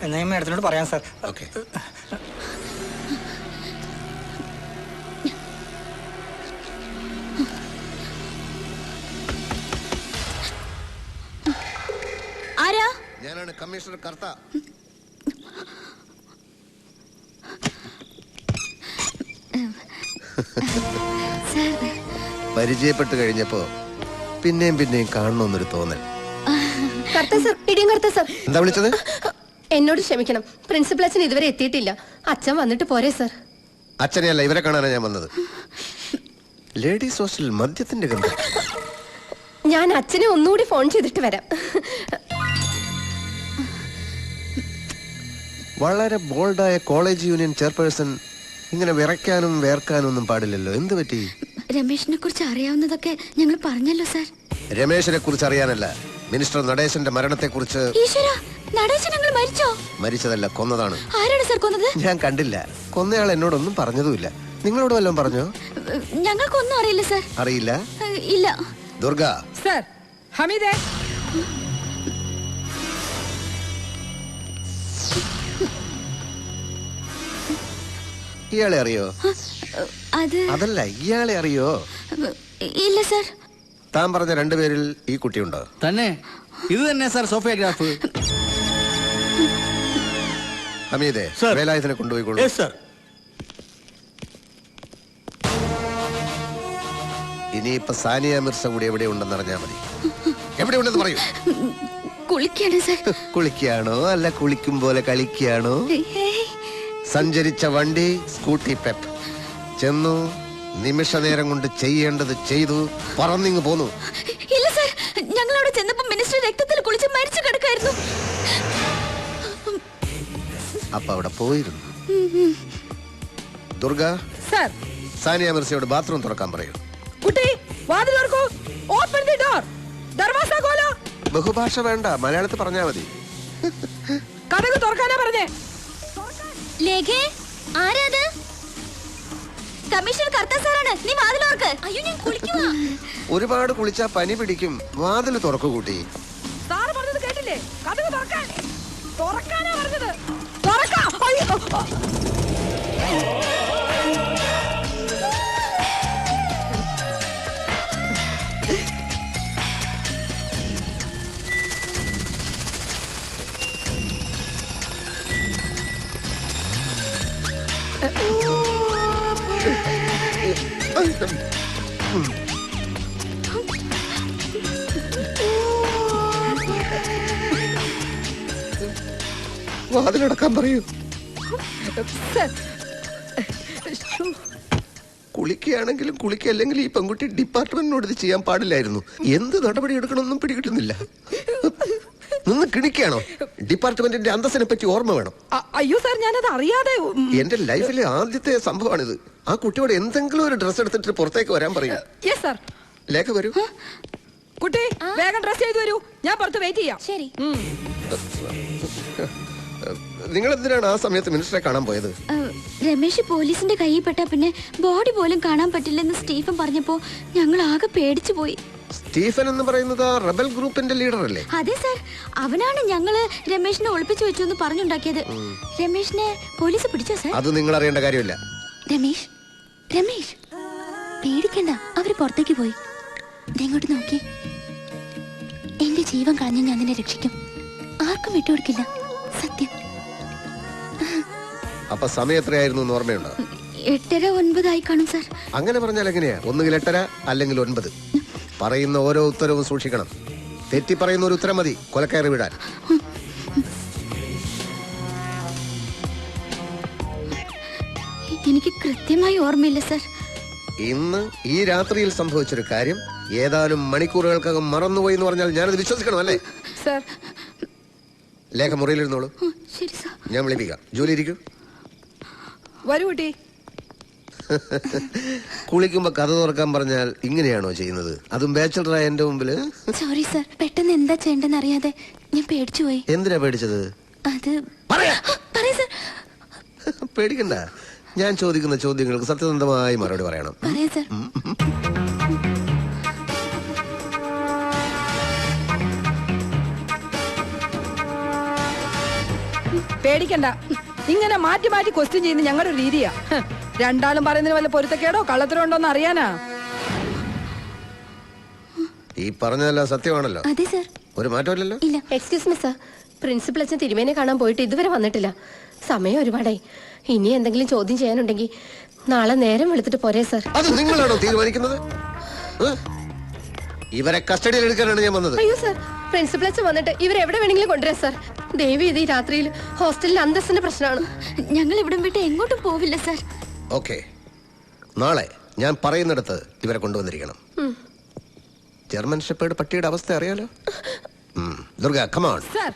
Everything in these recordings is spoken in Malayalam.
എന്നാ ഞാൻ മേഡത്തിനോട് പറയാം സാർ. ഓക്കെ. ആരാ? ഞാനാണ് കമ്മീഷണർ കർത്ത. പരിചയപ്പെട്ട് കഴിഞ്ഞപ്പോ പിന്നെയും പിന്നെയും കാണണമെന്നൊരു തോന്നൽ. എന്താ വിളിച്ചത്? എന്നോട് ക്ഷമിക്കണം, പ്രിൻസിപ്പൽ അച്ഛൻ ഇതുവരെ എത്തിയിട്ടില്ല. അച്ഛൻ വന്നിട്ട് പോരെ സർ? അച്ഛനെയല്ല, ഇവരെ കാണാനാണ് ഞാൻ വന്നത്. ലേഡീസ് ഹോസ്റ്റലിൽ മദ്യത്തിന്റെ ഗന്ധം. ഞാൻ അച്ഛനെ ഒന്നുകൂടി ഫോൺ ചെയ്തിട്ട് വരാം. വളരെ ബോൾഡായ കോളേജ് യൂണിയൻ ചെയർപേഴ്സൺ ഇങ്ങനെ വിറയ്ക്കാനും വേർക്കാനും ഒന്നും പാടില്ലല്ലോ. എന്ത് പറ്റി? രമേശിനെ കുറിച്ച് അറിയാവുന്നതൊക്കെ ഞങ്ങൾ പറഞ്ഞല്ലോ സാർ. രമേശിനെ കുറിച്ച് അറിയാനല്ല, മിനിസ്റ്റർ നടേശന്റെ മരണത്തെ കുറിച്ച്. മരിച്ചതല്ല, കൊന്നതാണ്. ആരാണ് സാർ കൊന്നത്? ഞാൻ കണ്ടില്ല. കൊന്നയാൾ എന്നോടൊന്നും പറഞ്ഞതുമില്ല. നിങ്ങളോട് വല്ലതും പറഞ്ഞോ? ഞങ്ങൾക്കൊന്നും അറിയില്ല സാർ. അറിയില്ല? ഇല്ല. ദുർഗ സാർ. ഹമീദേ, ഇയാളെ അറിയോ? അതല്ല, ഇയാളെ അറിയോ? ഇല്ല സാർ. താൻ പറഞ്ഞ രണ്ടുപേരിൽ ഈ കുട്ടിയുണ്ടോ? തന്നെ. ഇത് തന്നെ സാർ സോഫിയോഗ്രാഫ്. ഹമീദേ, വേലായുധനെ കൊണ്ടുപോയിക്കോളൂ. ഇനിയിപ്പൊ സാനിയ മിർസ കൂടി എവിടെ ഉണ്ടെന്ന് അറിഞ്ഞാൽ മതി. എവിടെ ഉണ്ടെന്ന് പറയൂ. കുളിക്കാണോ അല്ല കുളിക്കും പോലെ കളിക്കാണോ? സഞ്ചരിച്ച വണ്ടി സ്കൂട്ടി പെപ്പ്. ചെന്നു, നിമിഷ നേരം കൊണ്ട് ചെയ്യേണ്ടത് ചെയ്തു, പറന്നിങ് പോന്നു. ഇല്ല സാർ, ഞങ്ങളവിടെ ചെന്നപ്പോ മിനിസ്റ്റർ രക്തത്തിൽ കുളിച്ച് മരിച്ചു കിടക്കായിരുന്നു. അപ്പൊ അവിടെ പോയിരുന്നു. ദുർഗ സാർ, സാനിയ മിർസയോട് ബാത്റൂം തുറക്കാൻ പറയൂ. കുട്ടി, വാതിൽ തുറക്കൂ. Open the door. ദർവാസ ഖോലോ. ബഹുഭാഷ വേണ്ട, മലയാളത്തിൽ പറഞ്ഞാ മതി. കതക് തുറക്കാനാ പറഞ്ഞേ. ലേഖേ, ആരാത്? കമ്മീഷണർ കർത്ത സാറാണ്. നീ വാതിൽ തുറക്ക്. അയ്യോ, ഞാൻ കുളിക്കുവാ. ഒരുപാട് കുളിച്ചാ പനി പിടിക്കും. വാതിൽ തുറക്കു കൂട്ടി. സാർ പറഞ്ഞത് കേട്ടില്ലേ? കതക് തുറക്കാൻ. തുറക്കാനാ പറഞ്ഞത്. തുറക്കാം. അയ്യോ. വാതിലടക്കാൻ പറയൂ. കുളിക്കുകയാണെങ്കിലും കുളിക്കല്ലെങ്കിലും ഈ പെൺകുട്ടി ഡിപ്പാർട്ട്മെന്റിനോട് ഇത് ചെയ്യാൻ പാടില്ലായിരുന്നു. എന്ത് നടപടി എടുക്കണമെന്നും പിടികിട്ടുന്നില്ല. നിന്ന് കിണിക്കാണോ? ഡിപ്പാർട്ട്മെന്റിന്റെ അന്തസ്സിനെ പറ്റി ഓർമ്മ വേണം. അയ്യോ സാർ, ഞാനത് അറിയാതെ. എന്റെ ലൈഫിലെ ആദ്യത്തെ സംഭവമാണിത്. ആ കുട്ടിയോട് എന്തെങ്കിലും ഒരു ഡ്രസ് എടുത്തിട്ട് പുറത്തേക്ക് വരാൻ പറയും. ലേഖ വരൂ. കുട്ടി, വേഗം ഡ്രസ് ചെയ്തു വരൂ. ഞാൻ പുറത്ത് വെയിറ്റ് ചെയ്യാം. ശരി. നിങ്ങൾ എന്തിനാണ് ആ സമയത്ത് മിനിസ്റ്ററെ കാണാൻ പോയത്? രമേശ് പോലീസിന്റെ കയ്യിൽ പെട്ടാ പിന്നെ ബോഡി പോലും കാണാൻ പറ്റില്ലെന്ന് സ്റ്റീഫൻ പറഞ്ഞപ്പോ ഞങ്ങൾ ആകെ പേടിച്ചു പോയി. സ്റ്റീഫൻ എന്ന് പറയുന്നത് ആ റബൽ ഗ്രൂപ്പിന്റെ ലീഡർ അല്ലേ? അതെ സാർ, അവനാണ് ഞങ്ങള് രമേശിനെ ഒളിപ്പിച്ചു വെച്ചു എന്ന് പറഞ്ഞുണ്ടാക്കിയത്. രമേശിനെ പോലീസ് പിടിച്ചോ സാർ? അത് നിങ്ങൾ അറിയേണ്ട കാര്യമില്ല. രമേശ്, രമേശ് പേടിക്കണ്ട, അവര് പുറത്തേക്ക് പോയി. ഇങ്ങോട്ട് നോക്കി. എന്റെ ജീവൻ കളഞ്ഞ് ഞാൻ നിന്നെ രക്ഷിക്കും. ആർക്കും വിട്ടുകൊടുക്കില്ല, സത്യം. അപ്പൊ സമയം എത്രയായിരുന്നു എന്ന് ഓർമ്മയുണ്ടോ? 8:30-9 കാണും സാർ. അങ്ങനെ പറഞ്ഞാൽ എങ്ങനെയാ? ഒന്നുകിൽ 8:30 അല്ലെങ്കിൽ 9. പറയുന്ന ഓരോ ഉത്തരവും സൂക്ഷിക്കണം. തെറ്റി പറയുന്ന ഒരു ഉത്തരം മതി കൊലക്കയറി വിടാൻ. എനിക്ക് കൃത്യമായി ഓർമ്മയില്ല സാർ. ഇന്ന് ഈ രാത്രിയിൽ സംഭവിച്ചൊരു കാര്യം ഏതാനും മണിക്കൂറുകൾക്കകം മറന്നുപോയി എന്ന് പറഞ്ഞാൽ ഞാനത് വിശ്വസിക്കണം അല്ലേ? സാർ, ലേഖ മുറിയിലിരുന്നോളൂ. ശരി സാർ. ഞാൻ വിളിപ്പിക്കാം. ജോലി ഇരിക്കൂ. വരൂ കുട്ടി. കുളിക്കുമ്പോ കഥ തുറക്കാൻ പറഞ്ഞാൽ ഇങ്ങനെയാണോ ചെയ്യുന്നത്? അതും ബാച്ചലറായ എന്റെ മുമ്പില്. സോറി സാർ, പെട്ടെന്ന് എന്താ ചെയ്യേണ്ടെന്ന് അറിയാതെ ഞാൻ പേടിച്ചു പോയി. എന്തിനാ പേടിച്ചത്? അത് പേടിക്കണ്ട. ഞാൻ ചോദിക്കുന്ന ചോദ്യങ്ങൾക്ക് സത്യസന്ധമായി മറുപടി പറയണം. പറയാം സാർ. പേടിക്കണ്ട, ഇങ്ങനെ മാറ്റി മാറ്റി ക്വസ്റ്റ്യൻ ചെയ്യുന്ന ഞങ്ങളുടെ ഒരു രീതിയാ. രണ്ടാളും പറയുന്നതിന് വല്ല പൊരുത്തക്കേടോ കള്ളത്തരോ ഉണ്ടോന്ന് അറിയാനാ. ഈ പറഞ്ഞതെല്ലാം സത്യമാണല്ലോ? അതെ സർ. ഒരു മാറ്റമില്ലല്ലോ? ഇല്ല. എക്സ്ക്യൂസ് മി സർ, പ്രിൻസിപ്പൽ അച്ഛൻ തിരുമേനെ കാണാൻ പോയിട്ട് ഇതുവരെ വന്നിട്ടില്ല. സമയം ഒരുപാടായി. ഇനി എന്തെങ്കിലും ചോദ്യം ചെയ്യാനുണ്ടെങ്കിൽ നാളെ നേരം വെളുത്തിട്ട് പോരെ സർ? അത് നിങ്ങളാണോ തീരുമാനിക്കുന്നത്? ഇവരെ കസ്റ്റഡിയിൽ എടുക്കാനാണ് ഞാൻ വന്നത്. അയ്യോ സർ, പ്രിൻസിപ്പൽ അച്ഛൻ വന്നിട്ട് ഇവരെവിടെ വേണമെങ്കിലും കൊണ്ടുവരാം സർ. ദേവി ഇത് ഈ രാത്രിയിൽ ഹോസ്റ്റലിൽ അന്തസ്സിന്റെ പ്രശ്നമാണ്. ഞങ്ങൾ ഇവിടം വിട്ട് എങ്ങോട്ടും പോവില്ല സർ. ഓക്കെ, നാളെ ഞാൻ പറയുന്നിടത്ത് ഇവരെ കൊണ്ടുവന്നിരിക്കണം. ജർമ്മൻ ഷെപ്പേർഡ് പട്ടിയുടെ അവസ്ഥ അറിയാലോ? Durga, come on. സർ,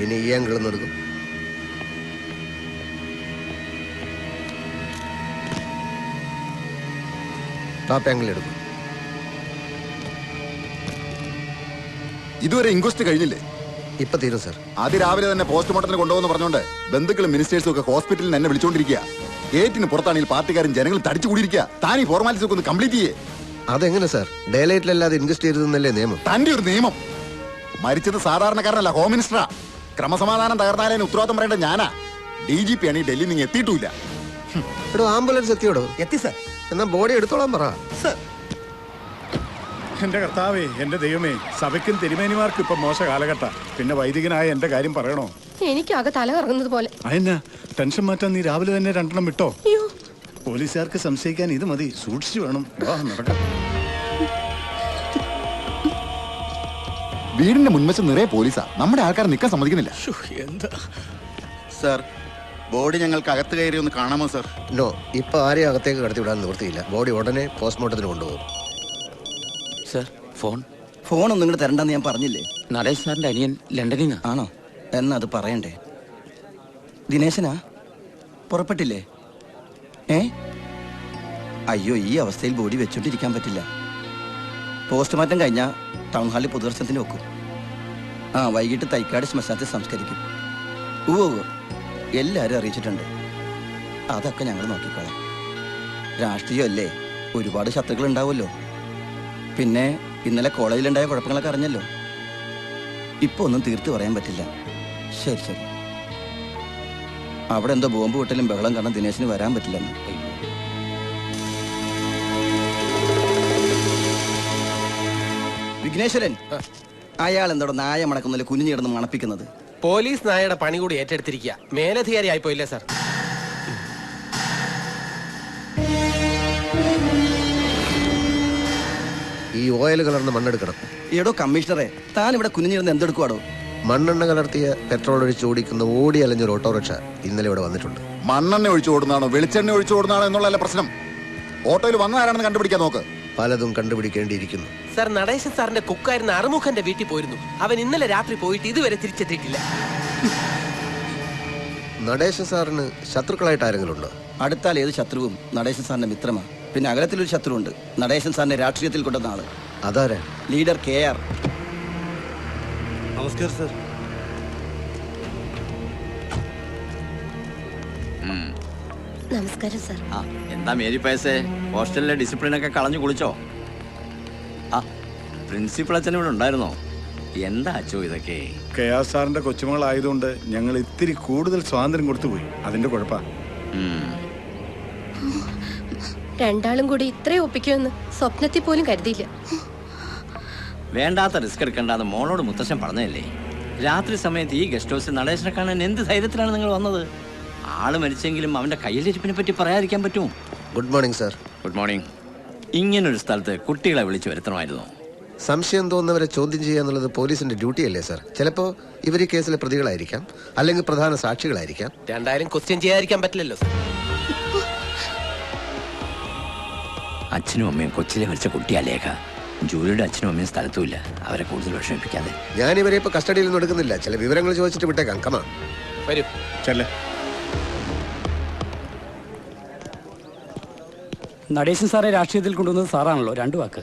ഇനി ഈ ആംഗിൾ ഒന്ന് എടുക്കും. ടോപ്പ് ആംഗിൾ എടുക്കും. ഇതുവരെ ഇൻക്വസ്റ്റ് കഴിഞ്ഞില്ലേ? ഇപ്പൊ തീരും സർ. ആദ്യ രാവിലെ തന്നെ പോസ്റ്റ്മോർട്ടത്തിന് കൊണ്ടുപോകുന്ന പറഞ്ഞോണ്ട് ബന്ധുക്കളും മിനിസ്റ്റേഴ്സും ഒക്കെ ഹോസ്പിറ്റലിൽ എന്നെ വിളിച്ചോണ്ടിരിക്കുക. ഗേറ്റിന് പുറത്താണെങ്കിൽ പാർട്ടിക്കാരും ജനങ്ങൾ തടിച്ചു കൂടിയിരിക്കുക. താൻ ഈ ഫോർമാലിറ്റീസ് ഒക്കെ ഒന്ന് കംപ്ലീറ്റ് ചെയ്യേ. അതെങ്ങനെ സാർ? ഡേ ലൈറ്റിലല്ലാതെ ഇൻവെസ്റ്റ് ചെയ്തതെന്നല്ലേ നിയമം? തന്റെ ഒരു നിയമം. മരിച്ചത് സാധാരണക്കാരനല്ല, ഹോം മിനിസ്റ്ററാ. ക്രമസമാധാനം തകർന്നാലേ ഉത്തരവാദിത്തം പറയേണ്ട ഞാനാ. DGP ആണ് ഈ ഡൽഹി നിങ്ങൾ എത്തിയിട്ടില്ല. എടോ, ആംബുലൻസ് എത്തിയോടോ? എത്തി സർ. എന്നാ ബോഡി എടുത്തോളാൻ പറ. എന്റെ കർത്താവേ, എന്റെ ദൈവമേ, സഭയ്ക്കും തിരുമേനിമാർക്കും ഇപ്പൊ മോശ കാലഘട്ട. പിന്നെ വൈദികനായ എന്റെ കാര്യം പറയണോ? എനിക്കാകെ തല കറങ്ങുന്നത് പോലെ. അതെന്നാ ടെൻഷൻ മാറ്റാൻ നീ രാവിലെ തന്നെ 2 വിട്ടോ? അയ്യോ, പോലീസുകാർക്ക് സംശയിക്കാൻ ഇത് മതി. സൂക്ഷിച്ചു വേണം. നടക്കാം. വീടിന്റെ മുൻവശം നിറയെ പോലീസാ. നമ്മുടെ ആൾക്കാർ നിൽക്കാൻ സമ്മതിക്കുന്നില്ല. എന്താ സർ, ബോഡി ഞങ്ങൾക്ക് അകത്ത് കയറി ഒന്ന് കാണാമോ സർ? നോ, ഇപ്പൊ ആരെയും അകത്തേക്ക് കടത്തി വിടാൻ നിവൃത്തിയില്ല. ബോഡി ഉടനെ പോസ്റ്റ്മോർട്ടത്തിന് കൊണ്ടുപോകും. സർ, ഫോണൊന്നും ഇങ്ങോട്ട് തരണ്ടെന്ന് ഞാൻ പറഞ്ഞില്ലേ? നടേശ് സാറിന്റെ അനിയൻ ലണ്ടനിൽ നിന്ന്. ആണോ? എന്നാ അത് പറയണ്ടേ. ദിനേശനാ പുറപ്പെട്ടില്ലേ? അയ്യോ, ഈ അവസ്ഥയിൽ ബോഡി വെച്ചോണ്ടിരിക്കാൻ പറ്റില്ല. പോസ്റ്റ്മോർട്ടം കഴിഞ്ഞാൽ ടൗൺ ഹാളിൽ പൊതുദർശനത്തിന് വെക്കും. വൈകിട്ട് തൈക്കാട് ശ്മശാനത്തിൽ സംസ്കരിക്കും. എല്ലാവരും അറിയിച്ചിട്ടുണ്ട്. അതൊക്കെ ഞങ്ങൾ നോക്കിക്കോളാം. രാഷ്ട്രീയമല്ലേ, ഒരുപാട് ശത്രുക്കൾ ഉണ്ടാവുമല്ലോ. പിന്നെ ഇന്നലെ കോളേജിലുണ്ടായ കുഴപ്പങ്ങളൊക്കെ അറിഞ്ഞല്ലോ. ഇപ്പൊ ഒന്നും തീർത്ത് പറയാൻ പറ്റില്ല. ശരി. അവിടെ എന്തോ ബോംബ് പൊട്ടലും ബഹളം കാരണം ദിനേശിന് വരാൻ പറ്റില്ലെന്ന്. വിഘ്നേശ്വരൻ, അയാൾ എന്തോ നായ മണക്കുന്നതിൽ കുനിഞ്ഞു കിടന്ന് മണപ്പിക്കുന്നത്? പോലീസ് നായയുടെ പണി കൂടി ഏറ്റെടുത്തിരിക്കുക. മേലധികാരി ആയിപ്പോയില്ലേ സാർ? ഈ ഓയിൽ കലർന്ന മണ്ണെടുക്കണം. എടോ കമ്മീഷണറെ, താൻ ഇവിടെ കുനിഞ്ഞിരുന്ന് എന്തെടുക്കുവാടോ? മണ്ണെണ്ണ കലർത്തിയ പെട്രോൾ ഒഴിച്ച് ഓടിക്കുന്ന ഓടി അലഞ്ഞൊരു ഓട്ടോറിക്ഷ ഇന്നലെ ഇവിടെ വന്നിട്ടുണ്ട്. മണ്ണെണ്ണ ഒഴിച്ചു ഓടുന്നതാണോ വെളിച്ചെണ്ണ ഒഴിച്ചു ഓടുന്നതാണോ എന്നുള്ളതല്ല പ്രശ്നം. ഓട്ടോയിൽ വന്ന ആരാണെന്ന് കണ്ടുപിടിക്കാൻ നോക്ക്. പലതും കണ്ടുപിടിക്കേണ്ടിയിരിക്കുന്നു. സാർ, നടേശൻ സാറിന്റെ കുക്കായിരുന്ന അറുമുഖന്റെ വീട്ടിൽ പോയിരുന്നു. അവൻ ഇന്നലെ രാത്രി പോയിട്ട് ഇതുവരെ തിരിച്ചെത്തിയിട്ടില്ല. നടേശൻ സാറിന് ശത്രുക്കളായിട്ട് ആരെങ്കിലും ഉണ്ടോ? അടുത്താൽ ഏത് ശത്രുവും നടേശൻ സാറിന്റെ മിത്രമാണ്. പിന്നെ അകലത്തിലൊരു ശത്രുവുണ്ട്, നടേശൻ സാറിന്റെ രാഷ്ട്രീയത്തിൽ കൊണ്ടുവന്ന ആള്. അതാരാ? Leader KR. നമസ്കാരം സർ. നമസ്കാരം സർ. എന്താ മേരി പയസേ, ഹോസ്റ്റലിലെ ഡിസിപ്ലിനൊക്കെ കളഞ്ഞു കുളിച്ചോ? പ്രിൻസിപ്പൾ അച്ഛൻ ഇവിടെ ഉണ്ടായിരുന്നോ? എന്താ അച്ചോ ഇതൊക്കെ? KR സാറിന്റെ കൊച്ചുമകളായതുകൊണ്ട് ഞങ്ങൾ ഇത്തിരി കൂടുതൽ സ്വാതന്ത്ര്യം കൊടുത്തുപോയി. അതിന്റെ കുഴപ്പാ. രണ്ടാളും കൂടി ഇത്രയും ഒപ്പിക്കുമെന്ന് സ്വപ്നത്തിൽ പോലും കരുതിയില്ല. വേണ്ടാത്ത റിസ്ക് എടുക്കണ്ടെന്ന് മോളോട് മുത്തശ്ശൻ പറഞ്ഞതല്ലേ? രാത്രി സമയത്ത് ഈ ഗസ്റ്റ് ഹൗസിൽ നടേശനെ കാണാൻ എന്ത് ധൈര്യത്തിലാണ് നിങ്ങൾ വന്നത്? ആള് മരിച്ചെങ്കിലും അവന്റെ കയ്യിലിരിപ്പിനെ പറ്റി പറയാതിരിക്കാൻ പറ്റുമോ? Good morning sir. Good morning. ഇങ്ങനൊരു സ്ഥലത്ത് കുട്ടികളെ വിളിച്ചു വരുത്തണമായിരുന്നു. സംശയം തോന്നുന്നവരെ ചോദ്യം ചെയ്യുക എന്നുള്ളത് പോലീസിന്റെ ഡ്യൂട്ടി അല്ലേ സാർ? ചിലപ്പോ ഇവർ ഈ കേസിലെ പ്രതികളായിരിക്കാം, അല്ലെങ്കിൽ പ്രധാന സാക്ഷികളായിരിക്കാം. രണ്ടായാലും ക്വസ്റ്റ്യൻ ചെയ്യാതിരിക്കാൻ പറ്റില്ലല്ലോ സാർ. അച്ഛനും അമ്മയും കൊച്ചിലെ മരിച്ച കുട്ടിയാ ലേഖ. ജൂലിയുടെ അച്ഛനും അമ്മയും സ്ഥലത്തുമില്ല. അവരെ കൂടുതൽ വിഷമിപ്പിക്കാതെ. ഞാൻ ഇവരെ ഇപ്പൊ കസ്റ്റഡിയിൽ ഒന്നും എടുക്കുന്നില്ല. ചില വിവരങ്ങൾ ചോദിച്ചിട്ട് വിട്ടേക്കാം. കമാ വരൂ. നടേശൻ സാറെ രാഷ്ട്രീയത്തിൽ കൊണ്ടുവന്നത് സാറാണല്ലോ. 2 വാക്ക്.